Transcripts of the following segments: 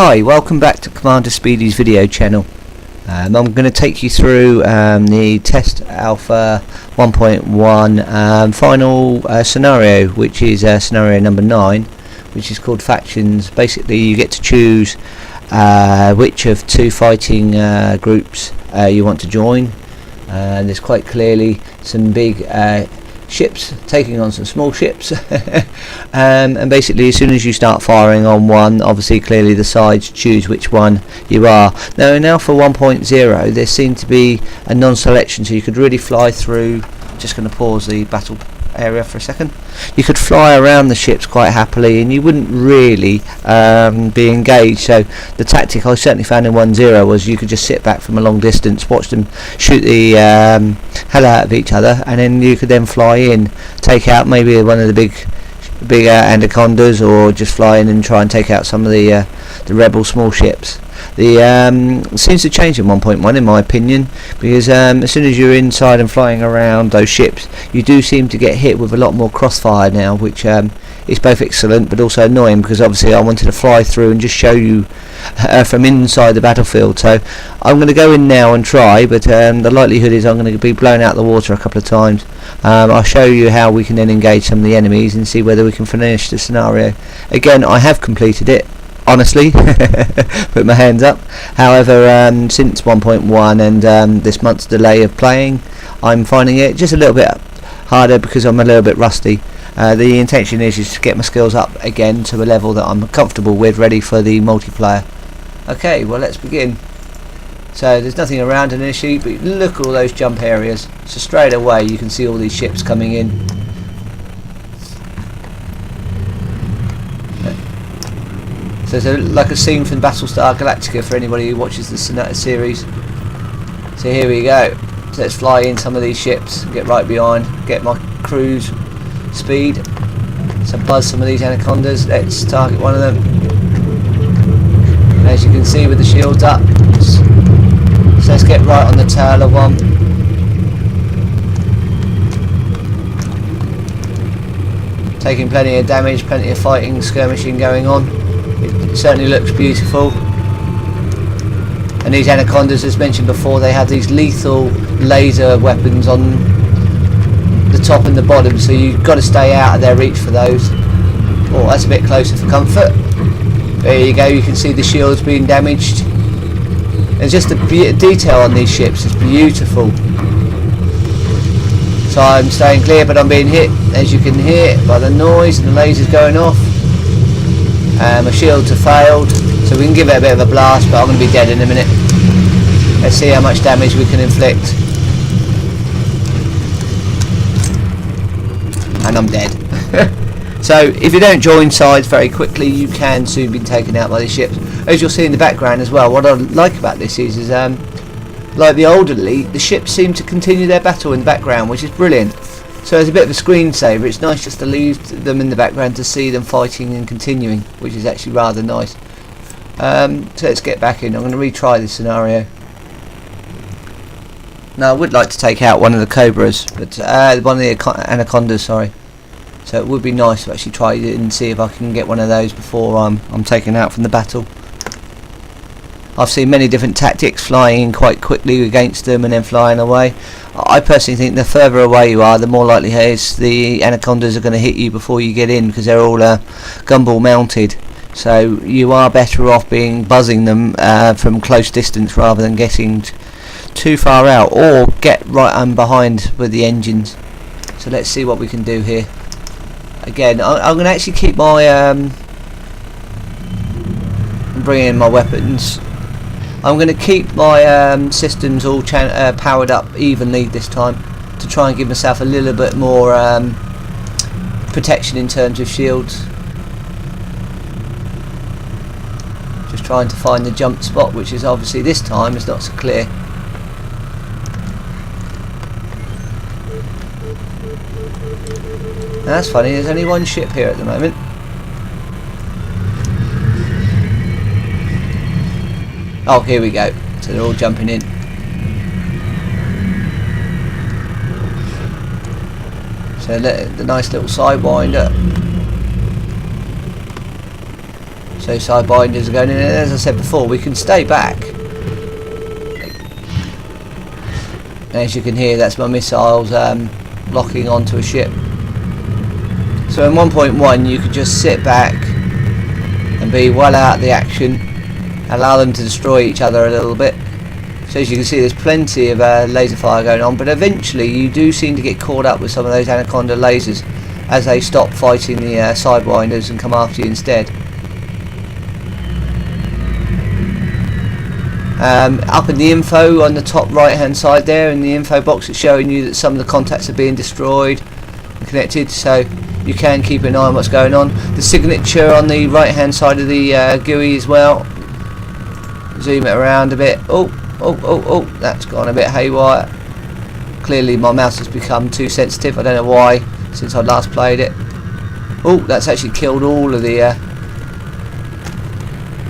Hi, welcome back to Commander Speedy's video channel. I'm going to take you through the test alpha 1.1 final scenario, which is scenario number 9, which is called factions. Basically you get to choose which of two fighting groups you want to join, and there's quite clearly some big ships taking on some small ships and basically as soon as you start firing on one, obviously clearly the sides choose which one you are. Now in Alpha 1.0 there seemed to be a non-selection, so you could really fly through. Just going to pause the battle area for a second. You could fly around the ships quite happily and you wouldn't really be engaged. So the tactic I certainly found in 1.0 was you could just sit back from a long distance, watch them shoot the hell out of each other, and then you could then fly in, take out maybe one of the big anacondas, or just fly in and try and take out some of the rebel small ships. The seems to change in 1.1 in my opinion, because as soon as you're inside and flying around those ships you do seem to get hit with a lot more crossfire now, which is both excellent but also annoying, because obviously I wanted to fly through and just show you from inside the battlefield. So I'm going to go in now and try, but the likelihood is I'm going to be blown out the water a couple of times. I'll show you how we can then engage some of the enemies and see whether we can finish the scenario. Again, I have completed it, honestly. Put my hands up. However, since 1.1 and this month's delay of playing, I'm finding it just a little bit harder because I'm a little bit rusty. The intention is to get my skills up again to a level that I'm comfortable with, ready for the multiplayer. Okay, well let's begin. So there's nothing around initially, but look at all those jump areas. So straight away you can see all these ships coming in. So it's like a scene from Battlestar Galactica for anybody who watches the series. So here we go. So let's fly in some of these ships, get right behind, get my cruise speed. So buzz some of these anacondas. Let's target one of them. As you can see with the shields up. So let's get right on the tail of one. Taking plenty of damage, plenty of fighting, skirmishing going on. It certainly looks beautiful. And these anacondas, as mentioned before, they have these lethal laser weapons on the top and the bottom, so you've got to stay out of their reach for those. Oh, that's a bit closer for comfort. There you go, you can see the shields being damaged. And just the detail on these ships is beautiful. So I'm staying clear, but I'm being hit, as you can hear, by the noise and the lasers going off. My shields have failed, so we can give it a bit of a blast, but I'm going to be dead in a minute. Let's see how much damage we can inflict. And I'm dead. So if you don't join sides very quickly, you can soon be taken out by the ships. As you'll see in the background as well, what I like about this is like the old Elite, the ships seem to continue their battle in the background, which is brilliant. So as a bit of a screensaver, it's nice just to leave them in the background to see them fighting and continuing, which is actually rather nice. So let's get back in. I'm going to retry this scenario. Now I would like to take out one of the Cobras, but one of the Anacondas, sorry. So it would be nice to actually try it and see if I can get one of those before I'm taken out from the battle. I've seen many different tactics, flying in quite quickly against them and then flying away. I personally think the further away you are, the more likely it is the anacondas are going to hit you before you get in, because they're all gumball mounted. So you are better off buzzing them from close distance rather than getting too far out, or get right behind with the engines. So let's see what we can do here. Again, I'm going to actually keep my bring in my weapons. I'm going to keep my systems all powered up evenly this time, to try and give myself a little bit more protection in terms of shields. Just trying to find the jump spot, which is obviously this time is not so clear. Now that's funny, there's only one ship here at the moment. Oh, here we go. So they're all jumping in. So the nice little sidewinder. So side binders are going in, and as I said before, we can stay back. As you can hear, that's my missiles locking onto a ship. So in 1.1 you could just sit back and be well out of the action, allow them to destroy each other a little bit. So as you can see, there's plenty of laser fire going on, but eventually you do seem to get caught up with some of those Anaconda lasers as they stop fighting the sidewinders and come after you instead. Up in the info on the top right hand side there, in the info box, it's showing you that some of the contacts are being destroyed and connected, so you can keep an eye on what's going on. The signature on the right hand side of the GUI as well. Zoom it around a bit. Oh, that's gone a bit haywire. Clearly my mouse has become too sensitive. I don't know why since I last played it. Oh, that's actually killed all of the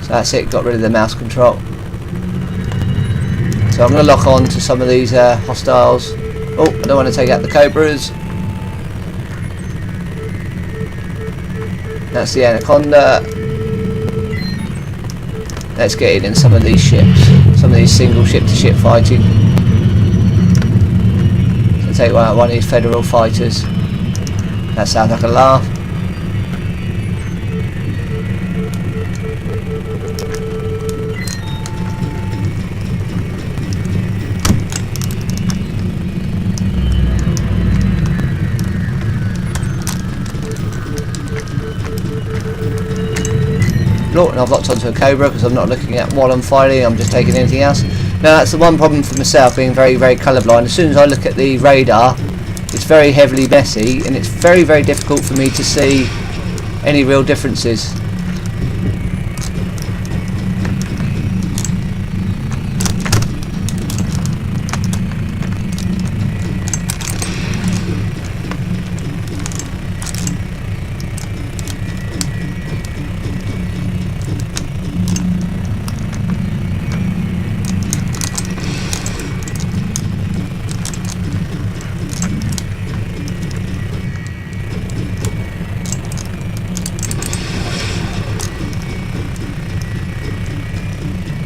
so that's it, got rid of the mouse control. So I'm going to lock on to some of these hostiles. Oh, I don't want to take out the Cobras. That's the Anaconda. Let's get in some of these ships, some of these single ship-to-ship fighting. So take out one of these Federal fighters. That sounds like a laugh. And I've locked onto a Cobra because I'm not looking at what I'm firing, I'm just taking anything else. Now that's the one problem for myself, being very, very colourblind. As soon as I look at the radar, it's very heavily messy and it's very, very difficult for me to see any real differences.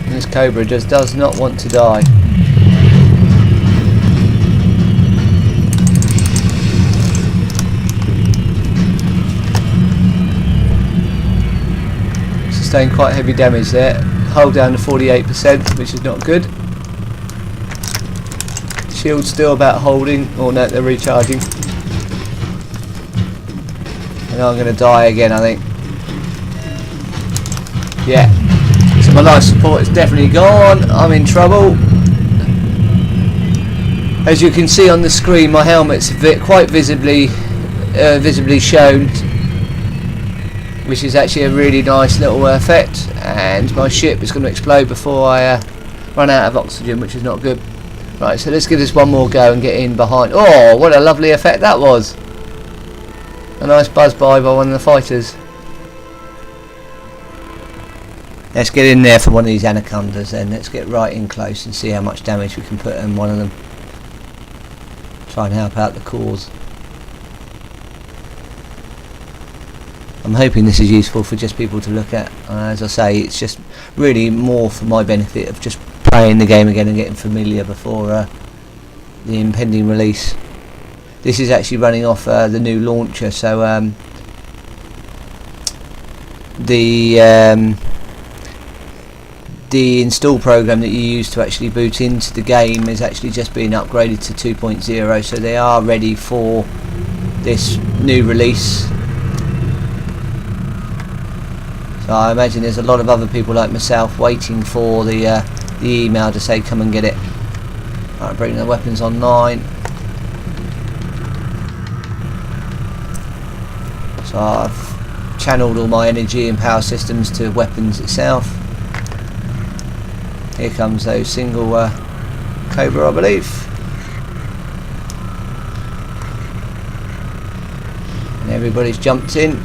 This Cobra just does not want to die. Sustained quite heavy damage there. Hold down to 48%, which is not good. Shield's still about holding. Oh no, they're recharging. And I'm going to die again, I think. Yeah. My life support is definitely gone. I'm in trouble. As you can see on the screen, my helmet's quite visibly shown, which is actually a really nice little effect. And my ship is going to explode before I run out of oxygen, which is not good. Right, so let's give this one more go and get in behind. Oh, what a lovely effect that was! A nice buzz by one of the fighters. Let's get in there for one of these Anacondas then. Let's get right in close and see how much damage we can put on one of them. Try and help out the cause. I'm hoping this is useful for just people to look at. As I say, it's just really more for my benefit of just playing the game again and getting familiar before the impending release. This is actually running off the new launcher, so the install program that you use to actually boot into the game is actually just being upgraded to 2.0, so they are ready for this new release. So I imagine there's a lot of other people like myself waiting for the email to say come and get it. Alright, bring the weapons online. So I've channeled all my energy and power systems to weapons itself. Here comes those single Cobra, I believe. And everybody's jumped in.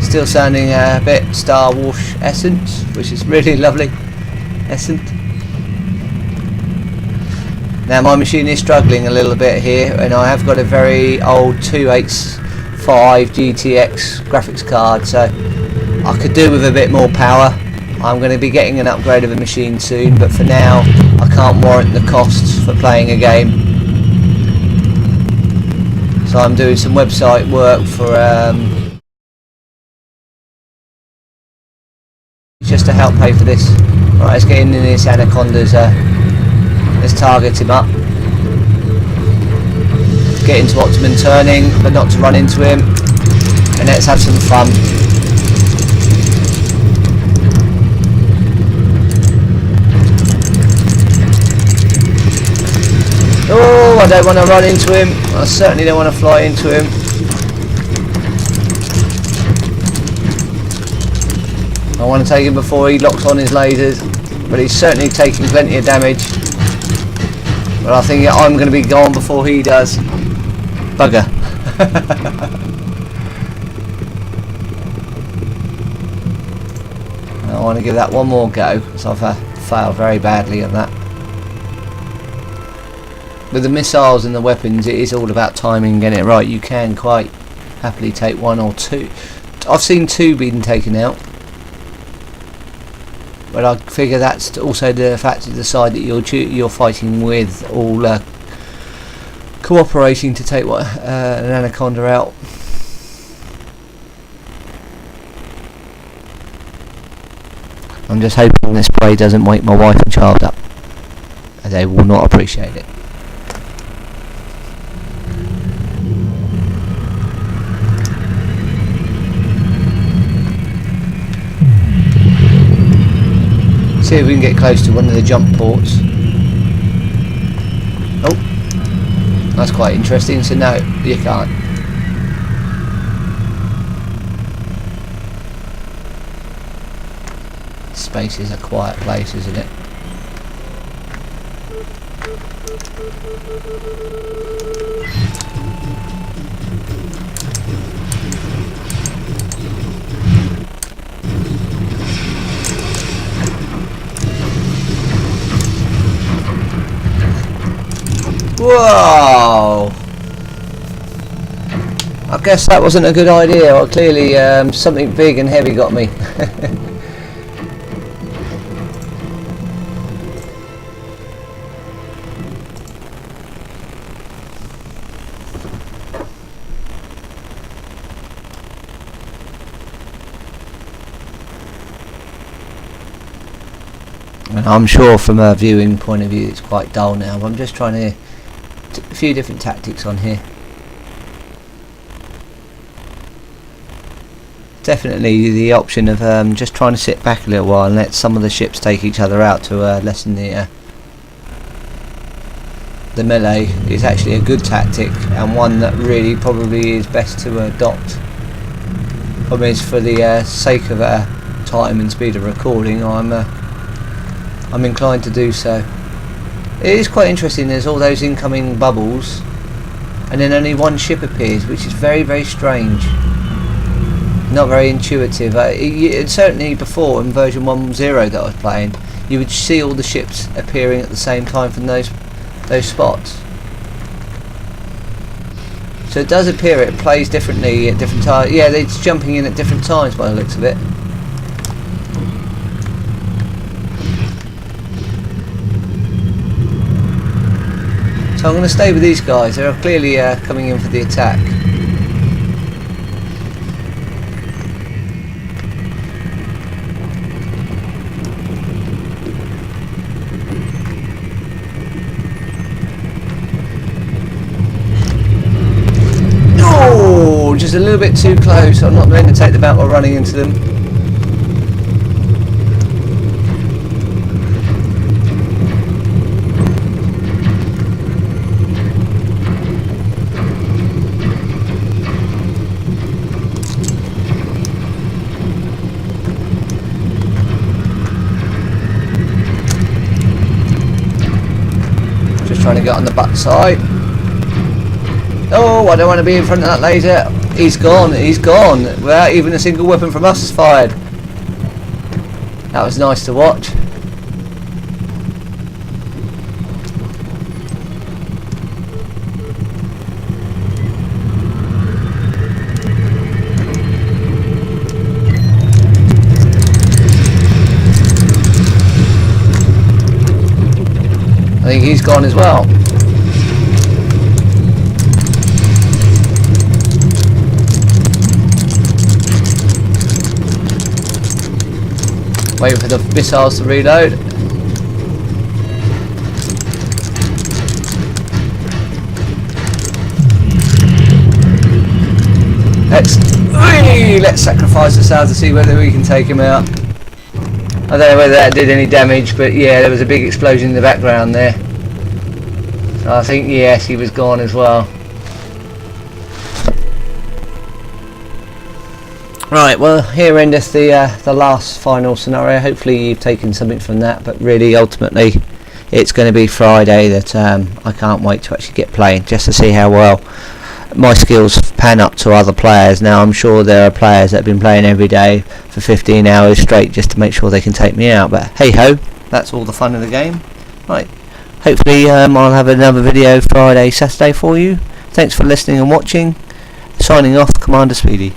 Still sounding a bit Star Wars-escent, which is really lovely. Essent. Now my machine is struggling a little bit here, and I have got a very old 285 GTX graphics card, so I could do with a bit more power. I'm going to be getting an upgrade of the machine soon, but for now I can't warrant the costs for playing a game. So I'm doing some website work for just to help pay for this. Right, let's get in this Anaconda's, let's target him up. Get into optimum turning, but not to run into him. And let's have some fun. Oh, I don't want to run into him. I certainly don't want to fly into him. I want to take him before he locks on his lasers, but he's certainly taking plenty of damage. But I think I'm going to be gone before he does. Bugger. I want to give that one more go, because I've failed very badly at that. With the missiles and the weapons, it is all about timing and getting it right. You can quite happily take one or two. I've seen two being taken out, but I figure that's also the fact of the side that you're fighting with, all cooperating to take an Anaconda out. I'm just hoping this spray doesn't wake my wife and child up, as they will not appreciate it. See if we can get close to one of the jump ports. Oh, that's quite interesting. So no, you can't. Space is a quiet place, isn't it? Whoa! I guess that wasn't a good idea. Well, clearly something big and heavy got me. And I'm sure from a viewing point of view it's quite dull now, but I'm just trying to a few different tactics on here. Definitely the option of just trying to sit back a little while and let some of the ships take each other out to lessen the melee is actually a good tactic, and one that really probably is best to adopt. Problem is, for the sake of time and speed of recording, I'm inclined to do so. It is quite interesting. There's all those incoming bubbles, and then only one ship appears, which is very, very strange. Not very intuitive. Certainly before, in version 1.0 that I was playing, you would see all the ships appearing at the same time from those spots. So it does appear it plays differently at different times. Yeah, it's jumping in at different times by the looks of it. So I'm going to stay with these guys. They're clearly coming in for the attack. No, just a little bit too close. I'm not meant to take them out while running into them. Trying to get on the back side. Oh, I don't want to be in front of that laser. He's gone without even a single weapon from us fired. That was nice to watch. I think he's gone as well. Waiting for the missiles to reload. Let's sacrifice the SAZ to see whether we can take him out. I don't know whether that did any damage, but yeah, there was a big explosion in the background there. So I think yes, he was gone as well. Right, well, here endeth the last final scenario. Hopefully you've taken something from that, but really ultimately it's going to be Friday that I can't wait to actually get playing, just to see how well my skills pan up to other players. Now I'm sure there are players that have been playing every day for 15 hours straight just to make sure they can take me out, but hey ho, that's all the fun of the game. Right, hopefully I'll have another video Friday, Saturday for you. Thanks for listening and watching. Signing off, Commander Speedy.